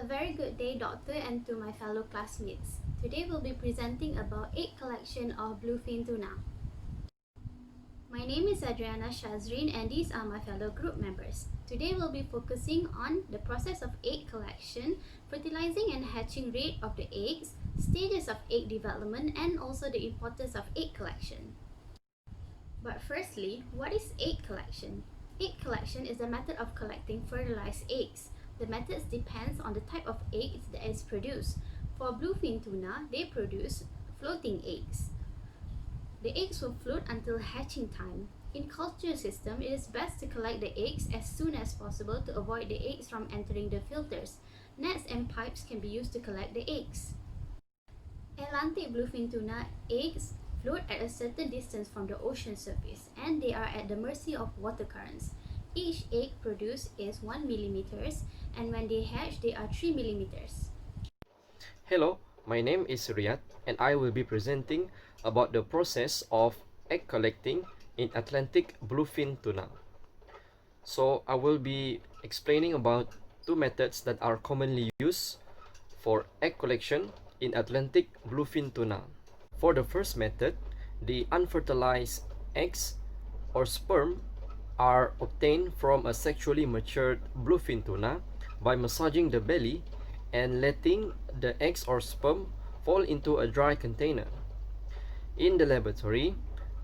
A very good day, Doctor, and to my fellow classmates. Today we'll be presenting about egg collection of bluefin tuna. My name is Adriana, Shazreen, and these are my fellow group members. Today we'll be focusing on the process of egg collection, fertilizing and hatching rate of the eggs, stages of egg development, and also the importance of egg collection. But firstly, what is egg collection? Egg collection is the method of collecting fertilized eggs. The methods depends on the type of eggs that is produced. For bluefin tuna, they produce floating eggs. The eggs will float until hatching time. In culture system, it is best to collect the eggs as soon as possible to avoid the eggs from entering the filters. Nets and pipes can be used to collect the eggs. Atlantic bluefin tuna eggs float at a certain distance from the ocean surface and they are at the mercy of water currents. Each egg produced is 1 millimeters and when they hatch they are 3 millimeters. Hello, my name is Riyadh and I will be presenting about the process of egg collecting in Atlantic bluefin tuna. So I will be explaining about two methods that are commonly used for egg collection in Atlantic bluefin tuna. For the first method, the unfertilized eggs or sperm are obtained from a sexually matured bluefin tuna by massaging the belly and letting the eggs or sperm fall into a dry container. In the laboratory,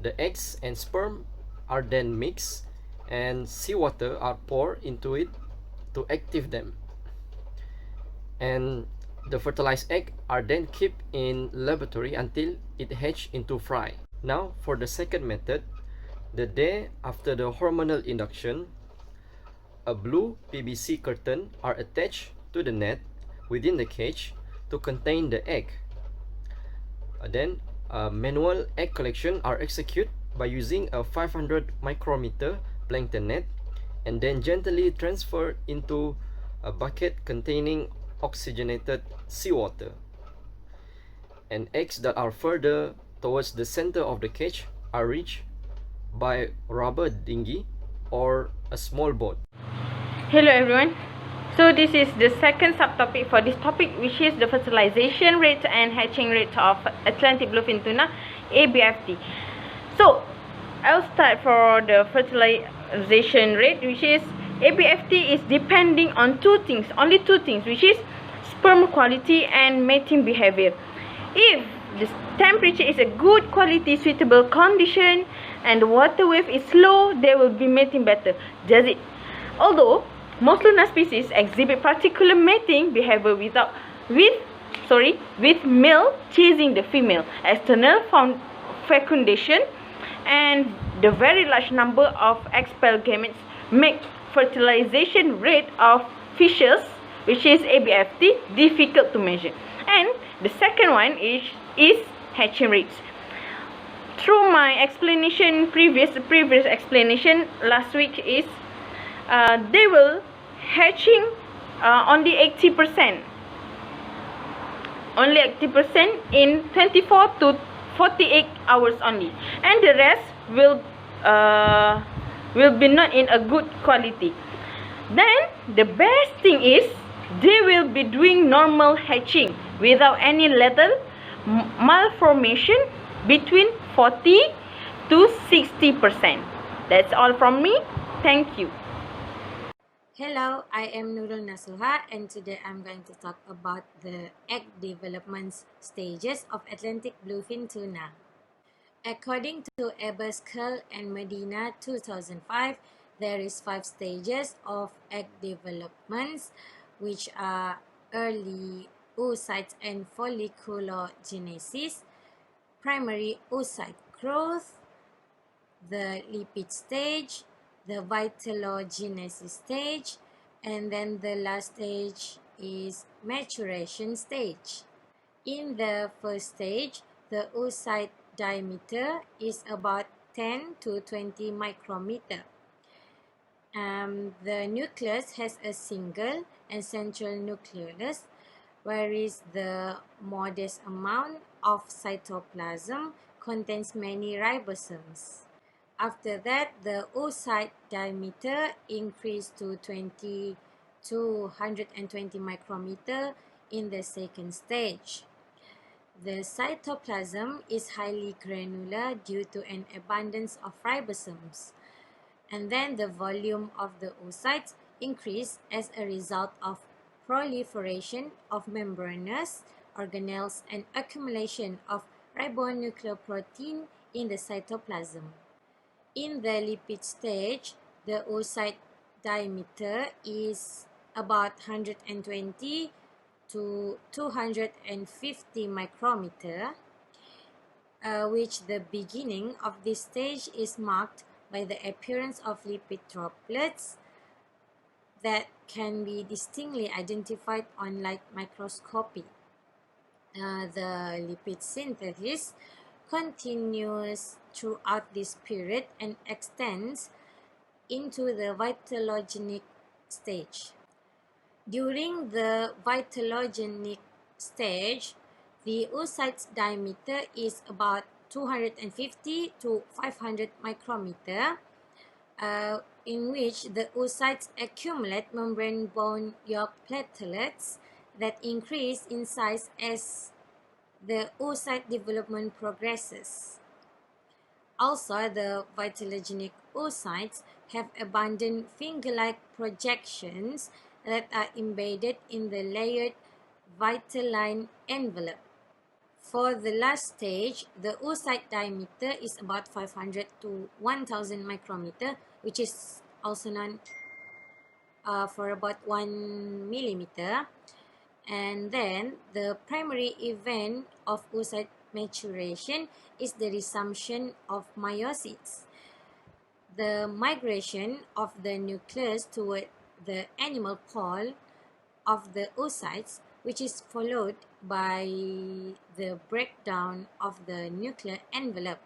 the eggs and sperm are then mixed and seawater are poured into it to activate them. And the fertilized egg are then kept in laboratory until it hatch into fry. Now for the second method, the day after the hormonal induction, a blue PVC curtain are attached to the net within the cage to contain the egg. Then manual egg collection are executed by using a 500 micrometer plankton net and then gently transferred into a bucket containing oxygenated seawater. And eggs that are further towards the center of the cage are reached by rubber dinghy or a small boat. Hello everyone. So this is the second subtopic for this topic, which is the fertilization rate and hatching rate of Atlantic bluefin tuna, ABFT. So I'll start for the fertilization rate, which is ABFT is depending on only two things, which is sperm quality and mating behavior. If the temperature is a good quality, suitable condition, and the water wave is low, they will be mating better. Although most Luna species exhibit particular mating behavior with male chasing the female, external fecundation, and the very large number of expelled gametes make fertilization rate of fishes, which is ABFT, difficult to measure. And the second one is hatching rates. Through my explanation, previous explanation last week is they will hatching only 80%. Only 80% in 24 to 48 hours only, and the rest will be not in a good quality. Then the best thing is they will be doing normal hatching without any lethal malformation between 40 to 60%. That's all from me. Thank you. Hello, I am Nurul Nasuha and today I'm going to talk about the egg development stages of Atlantic bluefin tuna. According to Abbas and Medina 2005, there is 5 stages of egg developments, which are early oocyte and folliculogenesis, primary oocyte growth, the lipid stage, the vitellogenesis stage, and then the last stage is maturation stage. In the first stage, the oocyte diameter is about 10 to 20 micrometer. The nucleus has a single and central nucleolus, whereas the modest amount of cytoplasm contains many ribosomes. After that, the oocyte diameter increased to 20 220 micrometer in the second stage. The cytoplasm is highly granular due to an abundance of ribosomes, and then the volume of the oocytes increase as a result of proliferation of membranous organelles and accumulation of ribonucleoprotein in the cytoplasm. In the lipid stage, the oocyte diameter is about 120 to 250 micrometer, which the beginning of this stage is marked by the appearance of lipid droplets that can be distinctly identified on light microscopy. The lipid synthesis continues throughout this period and extends into the vitellogenic stage. During the vitellogenic stage, the oocyte's diameter is about 250 to 500 micrometer, in which the oocytes accumulate membrane bone yolk platelets that increase in size as the oocyte development progresses. Also, the vitellogenic oocytes have abundant finger-like projections that are embedded in the layered vitelline envelope. For the last stage, the oocyte diameter is about 500 to 1000 micrometer, which is also known for about 1 millimeter. And then the primary event of oocyte maturation is the resumption of meiosis, the migration of the nucleus toward the animal pole of the oocytes, which is followed by the breakdown of the nuclear envelope.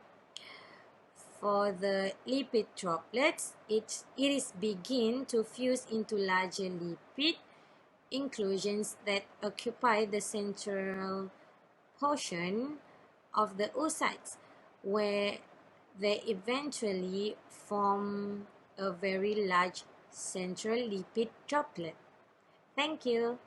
For the lipid droplets, it is begin to fuse into larger lipid inclusions that occupy the central portion of the oocytes, where they eventually form a very large central lipid droplet. Thank you.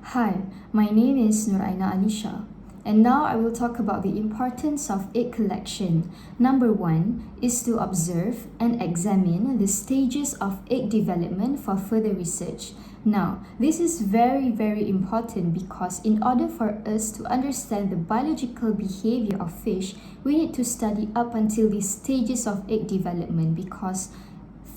Hi, my name is Alisha, and now I will talk about the importance of egg collection. Number 1 is to observe and examine the stages of egg development for further research. Now, this is very important because in order for us to understand the biological behavior of fish, we need to study up until the stages of egg development, because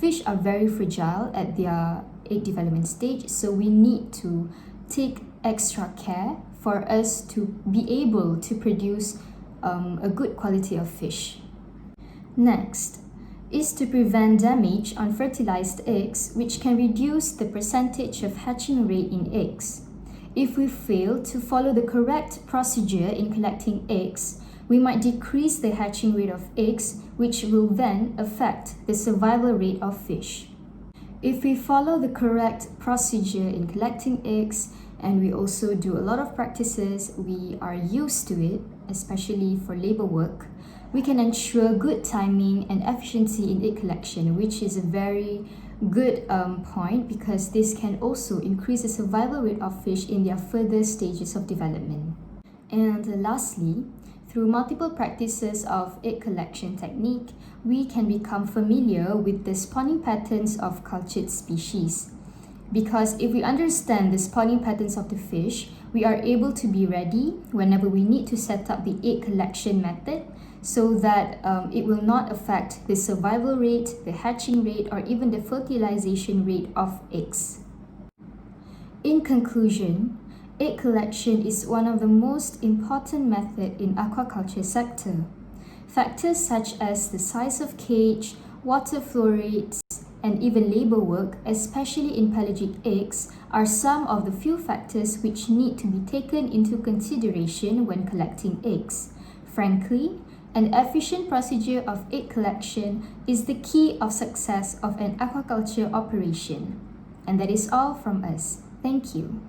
fish are very fragile at their egg development stage, so we need to take extra care for us to be able to produce a good quality of fish. Next is to prevent damage on fertilized eggs, which can reduce the percentage of hatching rate in eggs. If we fail to follow the correct procedure in collecting eggs, we might decrease the hatching rate of eggs, which will then affect the survival rate of fish. If we follow the correct procedure in collecting eggs, and we also do a lot of practices, we are used to it, especially for labor work, we can ensure good timing and efficiency in egg collection, which is a very good point, because this can also increase the survival rate of fish in their further stages of development. And lastly, through multiple practices of egg collection technique, we can become familiar with the spawning patterns of cultured species. Because if we understand the spawning patterns of the fish, we are able to be ready whenever we need to set up the egg collection method, so that it will not affect the survival rate, the hatching rate, or even the fertilization rate of eggs. In conclusion, egg collection is one of the most important methods in aquaculture sector. Factors such as the size of cage, water flow rates, and even labor work, especially in pelagic eggs, are some of the few factors which need to be taken into consideration when collecting eggs. Frankly, an efficient procedure of egg collection is the key of success of an aquaculture operation. And that is all from us. Thank you.